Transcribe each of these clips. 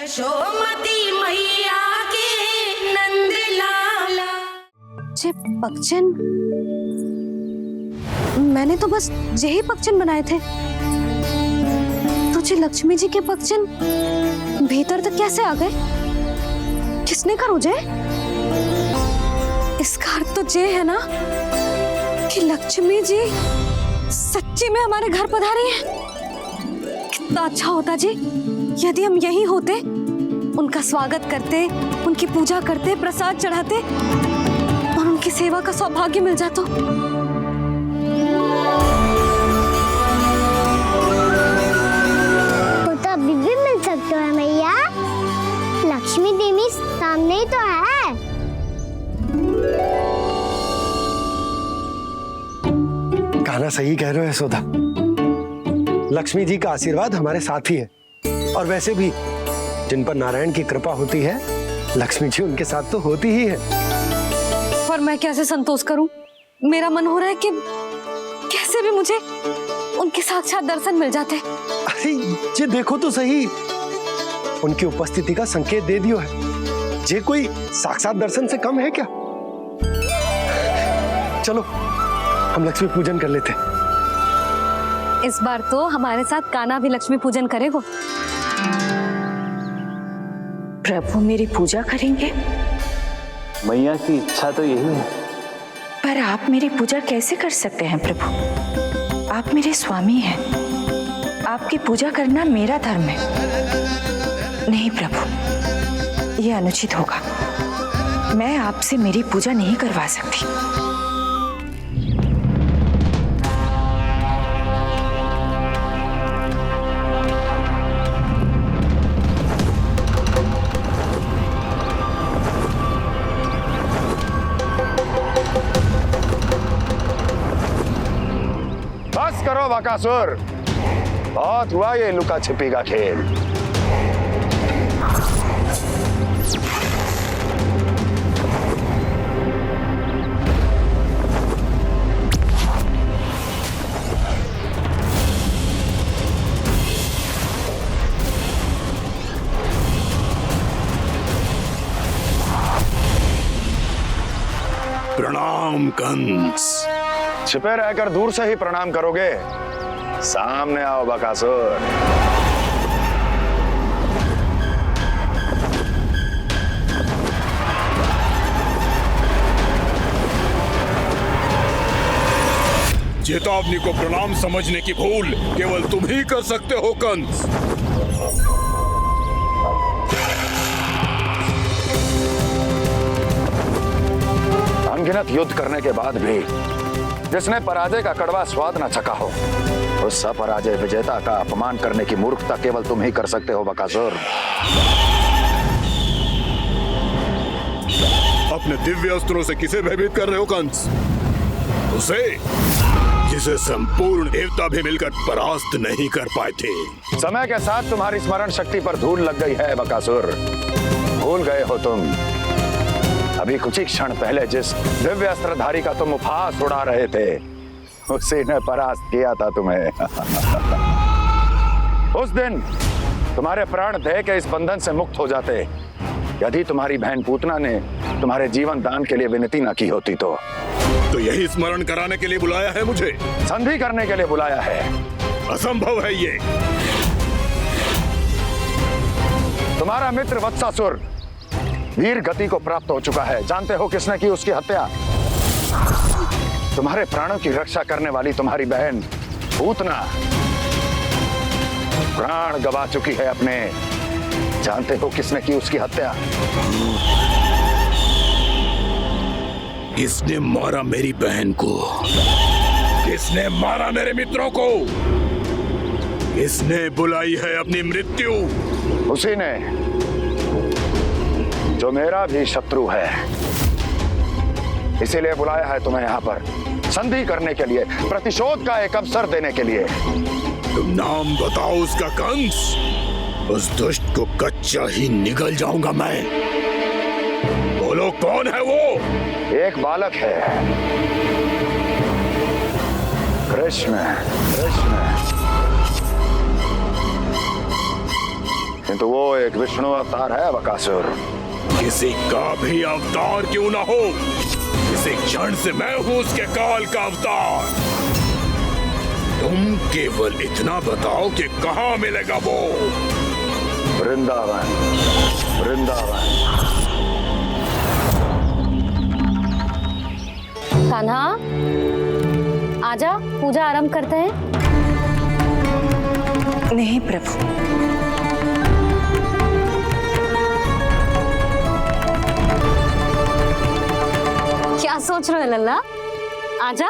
यशोमती मैया के नंद लाला। जे पगचन, मैंने तो बस यही पगचन बनाए थे। तुझे लक्ष्मी जी के पगचन भीतर तक कैसे आ गए? किसने करो जे? इसका अर्थ तो ये है ना कि लक्ष्मी जी सच्ची में हमारे घर पधारी है। कितना अच्छा होता जी यदि हम यहीं होते, उनका स्वागत करते, उनकी पूजा करते, प्रसाद चढ़ाते और उनकी सेवा का सौभाग्य मिल जाता। वो तो अभी भी मिल सकते हैं मैया, लक्ष्मी देवी सामने ही तो है। कान्हा सही कह रहे हो यशोदा, लक्ष्मी जी का आशीर्वाद हमारे साथ ही है। और वैसे भी जिन पर नारायण की कृपा होती है, लक्ष्मी जी उनके साथ तो होती ही है। पर मैं कैसे संतोष करूं? मेरा मन हो रहा है कि कैसे भी मुझे उनके साक्षात दर्शन मिल जाते। अरे ये देखो तो सही, उनकी उपस्थिति का संकेत दे दियो है। ये कोई साक्षात दर्शन से कम है क्या? चलो हम लक्ष्मी पूजन कर लेते। इस बार तो हमारे साथ कान्हा भी लक्ष्मी पूजन करेगा। प्रभु मेरी पूजा करेंगे? मैया की इच्छा तो यही है। पर आप मेरी पूजा कैसे कर सकते हैं प्रभु? आप मेरे स्वामी हैं, आपकी पूजा करना मेरा धर्म है। नहीं प्रभु, यह अनुचित होगा। मैं आपसे मेरी पूजा नहीं करवा सकती। बस करो बकासुर, बहुत हुआ ये लुका छिपी का खेल। प्रणाम कंस। छिपे रहकर दूर से ही प्रणाम करोगे? सामने आओ बकासुर। चेतावनी को प्रणाम समझने की भूल केवल तुम ही कर सकते हो कंस। अनगिनत युद्ध करने के बाद भी जिसने पराजय का कड़वा स्वाद न चखा हो, उस अपराजय विजेता का अपमान करने की मूर्खता केवल तुम ही कर सकते हो बकासुर। अपने दिव्य अस्त्रों से किसे भयभीत कर रहे हो कंस? उसे जिसे संपूर्ण देवता भी मिलकर परास्त नहीं कर पाए थे। समय के साथ तुम्हारी स्मरण शक्ति पर धूल लग गई है बकासुर। भूल गए हो तुम अभी कुछ ही क्षण पहले जिस दिव्य अस्त्रधारी का तुम उपहास उड़ा रहे थे, उसी ने परास्त किया था तुम्हें। उस दिन तुम्हारे प्राण दे के इस बंधन से मुक्त हो जाते यदि तुम्हारी बहन पूतना ने तुम्हारे जीवन दान के लिए विनती न की होती। तो यही स्मरण कराने के लिए बुलाया है मुझे? संधि करने के लिए बुलाया है। असंभव है ये। तुम्हारा मित्र वत्सासुर वीर गति को प्राप्त हो चुका है। जानते हो किसने की उसकी हत्या? तुम्हारे प्राणों की रक्षा करने वाली तुम्हारी बहन पूतना प्राण गवा चुकी है अपने। जानते हो किसने की उसकी हत्या? किसने मारा मेरी बहन को? किसने मारा मेरे मित्रों को? किसने बुलाई है अपनी मृत्यु? उसी ने जो मेरा भी शत्रु है। इसीलिए बुलाया है तुम्हें यहाँ पर संधि करने के लिए, प्रतिशोध का एक अवसर देने के लिए। तुम नाम बताओ उसका कंस। उस दुष्ट को कच्चा ही निगल जाऊंगा मैं। बोलो कौन है वो? एक बालक है, कृष्ण। कृष्ण किंतु वो एक विष्णु अवतार है बकासुर। किसी का भी अवतार क्यों ना हो, इसी क्षण से मैं हूं उसके काल का अवतार। तुम केवल इतना बताओ कि कहां मिलेगा वो। वृंदावन, वृंदावन। कान्हा, आजा, पूजा आरंभ करते हैं। नहीं प्रभु, क्या सोच रहे हो लल्ला? आजा।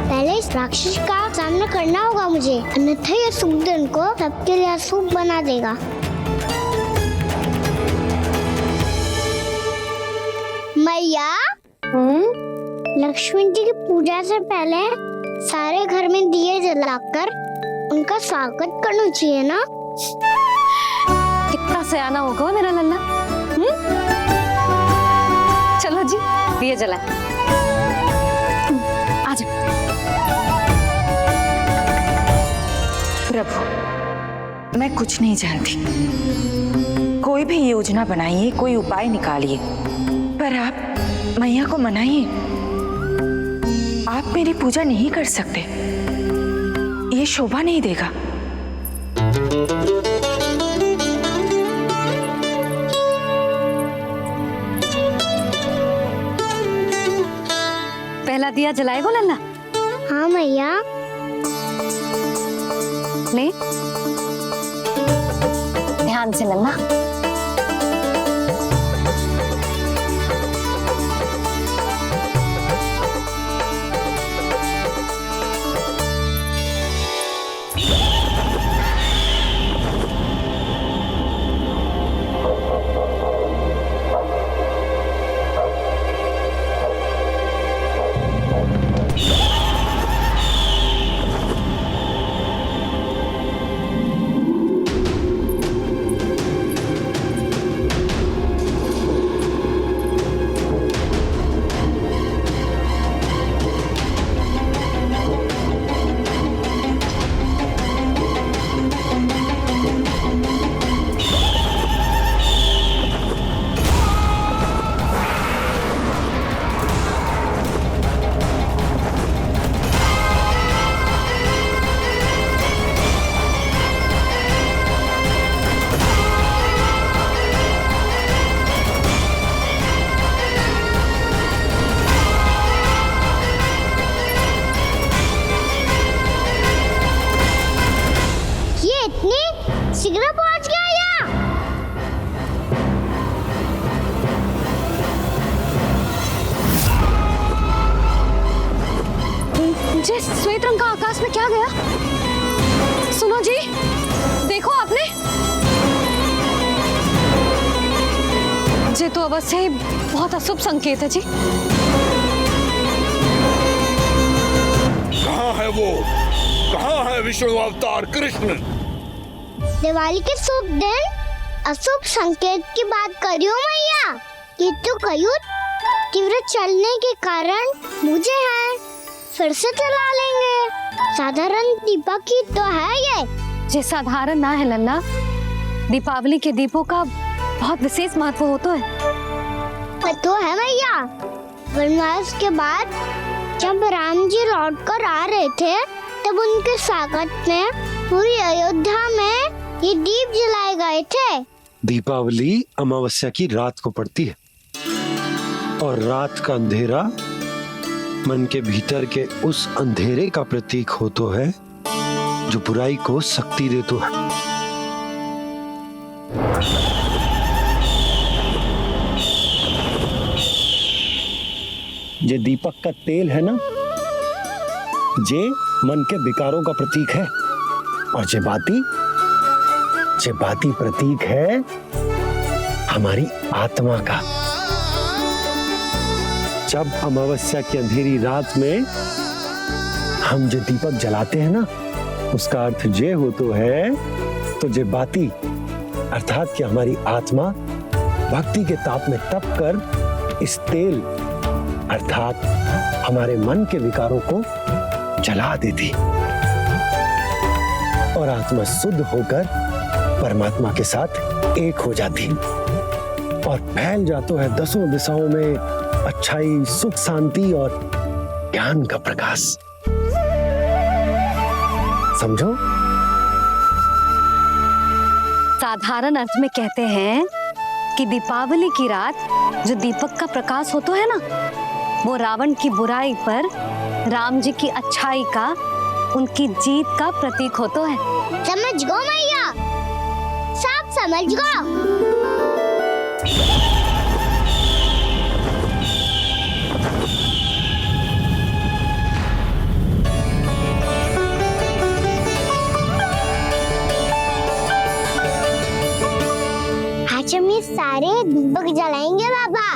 पहले इस राक्षस का सामना करना होगा मुझे, अन्यथा ये सूदन को सबके लिए अशुभ बना देगा। मैया, लक्ष्मी जी की पूजा से पहले सारे घर में दिए जलाकर उनका स्वागत करना चाहिए ना। कितना सयाना होगा मेरा लल्ला। चलो जी, दिए जलाए। आजा। प्रभु, मैं कुछ नहीं जानती। कोई भी योजना बनाइए, कोई उपाय निकालिए, पर आप मैया को मनाइए। आप मेरी पूजा नहीं कर सकते, ये शोभा नहीं देगा। पहला दिया जलाएगो लल्ला? हाँ मैया। ले, ध्यान से लल्ला। शीघ्र पहुंच गया यहाँ। जी, श्वेत रंग का आकाश में क्या गया? सुनो जी, देखो आपने। जी तो अवश्य ही बहुत अशुभ संकेत है जी। कहाँ है वो? कहाँ है विष्णु अवतार कृष्ण? दिवाली के शुभ दिन अशुभ संकेत की बात करियो मैया। ये तो कयूर तीव्र चलने के कारण मुझे है, फिर से चला लेंगे। साधारण दीपक ही तो है ये। जे साधारण ना है लल्ला, दीपावली के दीपों का बहुत विशेष महत्व होता है। तो है मैया। वनवास के बाद जब राम जी लौट कर आ रहे थे, तब उनके स्वागत में पूरी अयोध्या में ये दीप जलाए गए थे। दीपावली अमावस्या की रात को पड़ती है और रात का अंधेरा मन के भीतर के उस अंधेरे का प्रतीक होता है जो बुराई को शक्ति देता है। ये दीपक का तेल है ना, जे मन के विकारों का प्रतीक है, और जे बाती प्रतीक है हमारी आत्मा का। जब अमावस्या की अंधेरी रात में हम जो दीपक जलाते हैं ना, उसका अर्थ जे हो तो है तो जे बाती अर्थात कि हमारी आत्मा भक्ति के ताप में तप कर इस तेल अर्थात हमारे मन के विकारों को जला देती और आत्मा शुद्ध होकर परमात्मा के साथ एक हो जाती और फैल जाता है दसों दिशाओं में अच्छाई, सुख, शांति और ज्ञान का प्रकाश। समझो? साधारण अर्थ में कहते हैं कि दीपावली की रात जो दीपक का प्रकाश होता है ना, वो रावण की बुराई पर राम जी की अच्छाई का, उनकी जीत का प्रतीक होता है। समझ गो मैया, सब समझ गो। आज हम ये सारे दीपक जलाएंगे बाबा,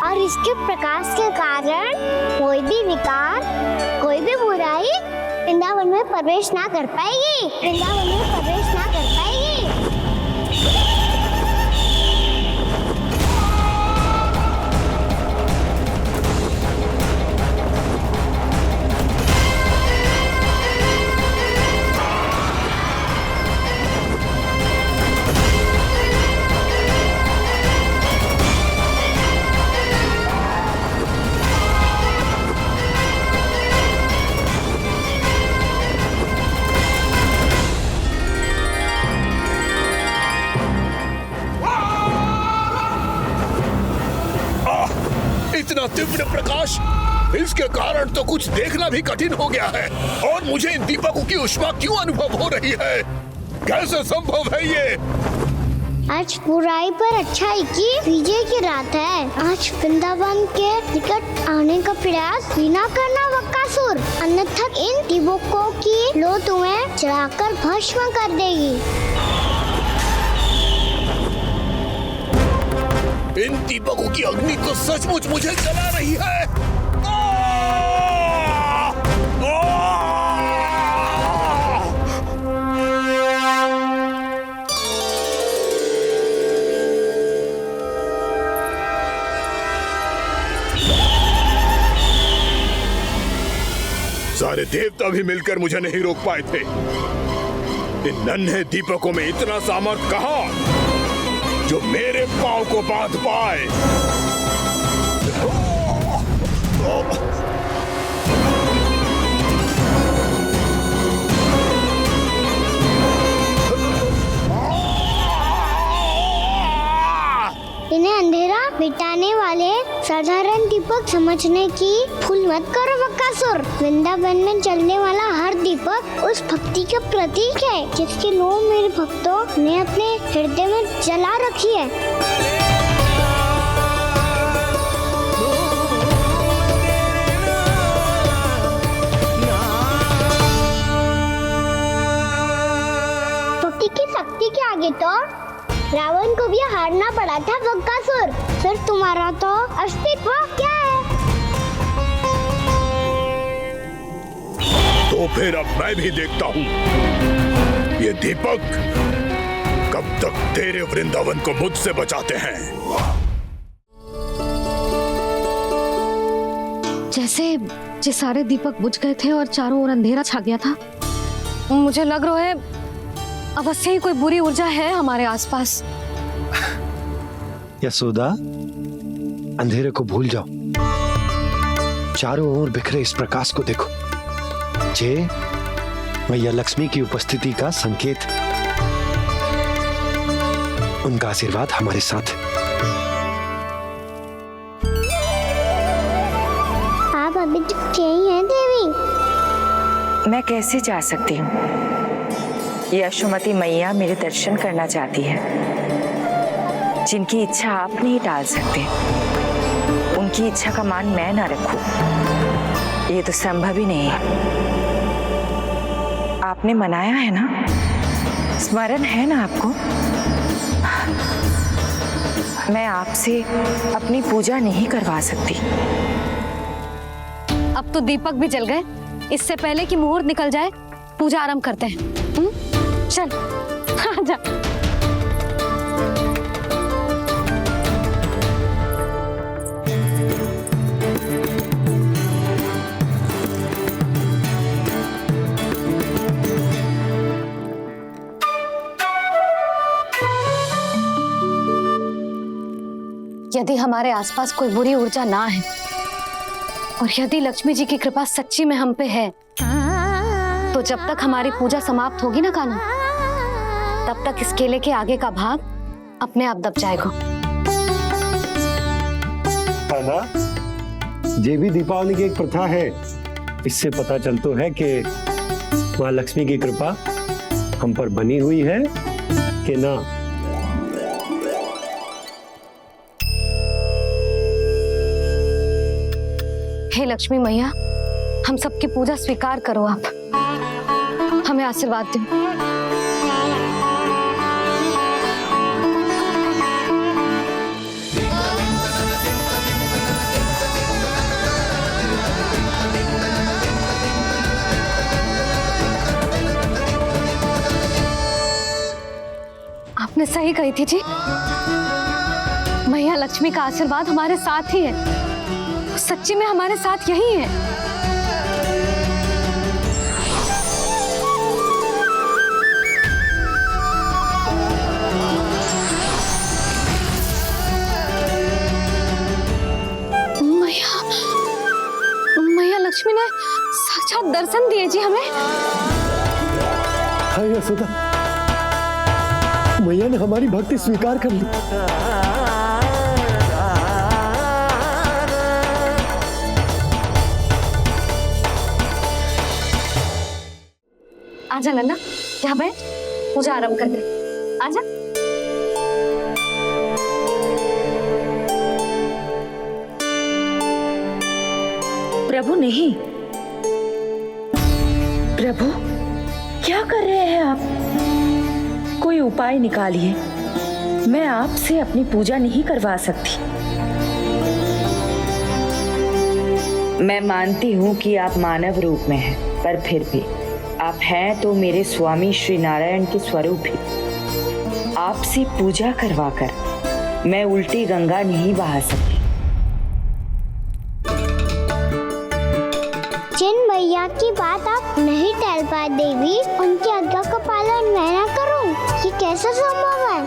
और इसके प्रकाश के कारण कोई भी विकार, कोई भी बुराई वृंदावन में प्रवेश ना कर पाएगी, वृंदावन में प्रवेश ना कर पाएगी। इतना तीव्र प्रकाश, इसके कारण तो कुछ देखना भी कठिन हो गया है। और मुझे इन दीपकों की उष्मा क्यों अनुभव हो रही है? कैसे संभव है ये? आज बुराई पर अच्छाई की विजय की रात है। आज वृंदावन के निकट आने का प्रयास भी ना करना बकासुर, अन्यथा इन दीपकों की लो तुम्हें जलाकर भस्म कर देगी। इन दीपकों की अग्नि तो सचमुच मुझे जला रही है। सारे देवता भी मिलकर मुझे नहीं रोक पाए थे। इन नन्हे दीपकों में इतना सामर्थ्य कहां जो मेरे पांव को बांध पाए। इन्हें अंधेरा मिटाने वाले साधारण दीपक समझने की भूल मत करो बकासुर। वृंदावन में जलने वाला हर दीपक उस भक्ति का प्रतीक है जिसकी लो मेरे भक्तों ने अपने हृदय में जला रखी है। भक्ति की शक्ति के आगे तो रावण को भी हारना पड़ा था बकासुर। फिर तुम्हारा तो अस्तित्व क्या है? तो फिर अब मैं भी देखता हूँ ये दीपक कब तक तेरे वृंदावन को मुझसे बचाते हैं। जैसे ये सारे दीपक बुझ गए थे और चारों ओर अंधेरा छा गया था, मुझे लग रहा है अवश्य ही कोई बुरी ऊर्जा है हमारे आसपास। यशोदा, अंधेरे को भूल जाओ, चारों ओर बिखरे इस प्रकाश को देखो। जे मैया लक्ष्मी की उपस्थिति का संकेत, उनका आशीर्वाद हमारे साथ है। आप अभी तक यही हैं देवी? मैं कैसे जा सकती हूँ? यशोमती मैया मेरे दर्शन करना चाहती है। जिनकी इच्छा आप नहीं टाल सकते, उनकी इच्छा का मान मैं ना रखूं, ये तो संभव ही नहीं है। आपने मनाया है ना, स्मरण है ना आपको? मैं आपसे अपनी पूजा नहीं करवा सकती। अब तो दीपक भी जल गए, इससे पहले कि मुहूर्त निकल जाए पूजा आरंभ करते हैं। चल आजा। यदि हमारे आसपास कोई बुरी ऊर्जा ना है और यदि लक्ष्मी जी की कृपा सच्ची में हम पे है, तो जब तक हमारी पूजा समाप्त होगी ना कान्हा, तब तक इस केले के आगे का भाग अपने आप दब जाएगा। कान्हा, ये भी दीपावली की एक प्रथा है। इससे पता चलता है कि माँ लक्ष्मी की कृपा हम पर बनी हुई है कि ना। हे लक्ष्मी मैया, हम सबकी पूजा स्वीकार करो, आप हमें आशीर्वाद दो। आपने सही कही थी जी, मैया लक्ष्मी का आशीर्वाद हमारे साथ ही है, सच्ची में हमारे साथ यही है। मैया लक्ष्मी ने साक्षात दर्शन दिए जी हमें। हाय यशोदा, मैया ने हमारी भक्ति स्वीकार कर ली। आजा नन्ना, यहाँ बैठ, पूजा आरंभ कर दे। आजा। प्रभु नहीं, प्रभु क्या कर रहे हैं आप? कोई उपाय निकालिए, मैं आपसे अपनी पूजा नहीं करवा सकती। मैं मानती हूँ कि आप मानव रूप में हैं, पर फिर भी आप हैं तो मेरे स्वामी श्री नारायण के स्वरूप ही। आपसे पूजा करवाकर मैं उल्टी गंगा नहीं बहा सकती। जिन भैया की बात आप नहीं टल पाए देवी, उनकी आज्ञा का पालन मैं ना करूं, ये कैसे संभव है?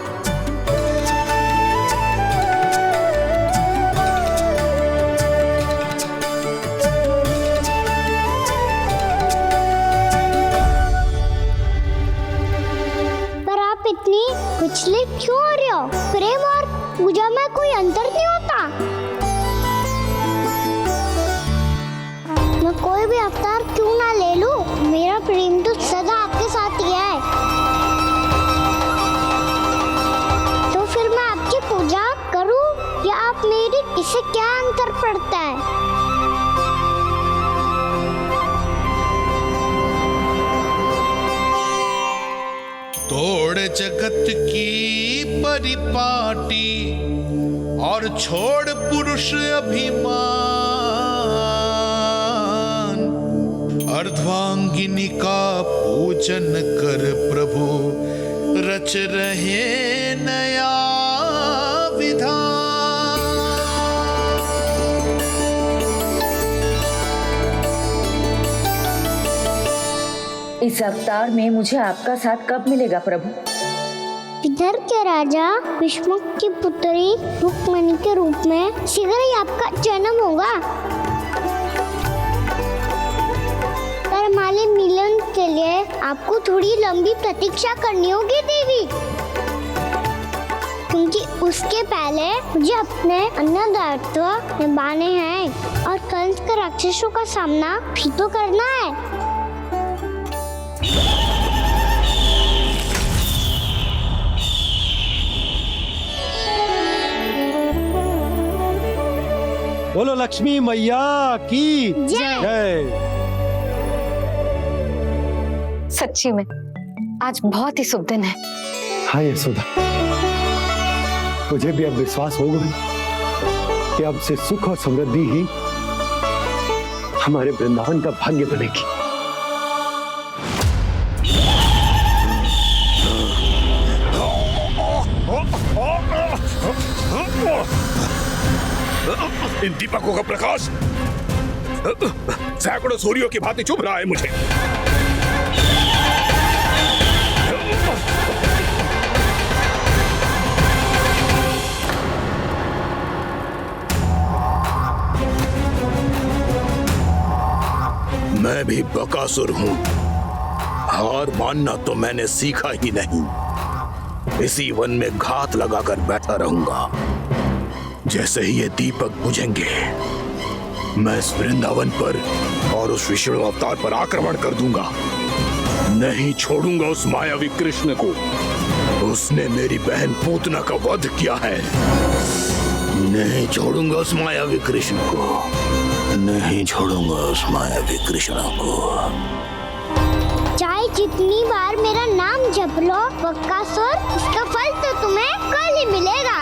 पर आप इतनी विचलित क्यों हो रहे हो? प्रेम और पूजा में कोई अंतर नहीं होता। मैं कोई भी अवतार क्यों ना ले लूं, मेरा प्रेम तो सदा आपके साथ ही है। तो फिर मैं आपकी पूजा करूं या आप मेरी, इससे क्या अंतर पड़ता है? तोड़ जगत की परिपाटी और छोड़ पुरुष अभिमान, अर्धांगिनी का पूजन कर प्रभु रच रहे नया विधान। इस अवतार में मुझे आपका साथ कब मिलेगा प्रभु? विदर्भ के राजा भीष्मक की पुत्री रुक्मणी के रूप में शीघ्र ही आपका जन्म होगा। पर हमारे मिलन के लिए आपको थोड़ी लंबी प्रतीक्षा करनी होगी देवी, क्योंकि उसके पहले मुझे अपने अन्य दायित्व निभाने हैं और कंस के राक्षसों का सामना भी तो करना है। बोलो लक्ष्मी मैया की जय। सच्ची में आज बहुत ही शुभ दिन है। हाँ यशोदा, मुझे भी अब विश्वास हो गया कि अब से सुख और समृद्धि ही हमारे वृंदावन का भाग्य बनेगी। इन दीपकों का प्रकाश सैकड़ों सूर्यों की भांति चुभ रहा है मुझे। मैं भी बकासुर हूँ। हार मानना तो मैंने सीखा ही नहीं। इसी वन में घात लगाकर बैठा रहूंगा। जैसे ही ये दीपक बुझेंगे, मैं इस वृंदावन पर और उस विष्णु अवतार पर आक्रमण कर दूंगा। नहीं छोड़ूंगा उस मायावी कृष्ण को। उसने मेरी बहन पूतना का वध किया है। नहीं छोड़ूंगा उस मायावी कृष्ण को। नहीं छोड़ूंगा उस मायावी कृष्ण को। चाहे जितनी बार मेरा नाम जप लो बकासुर, उसका फल तो तुम्हें कल ही मिलेगा।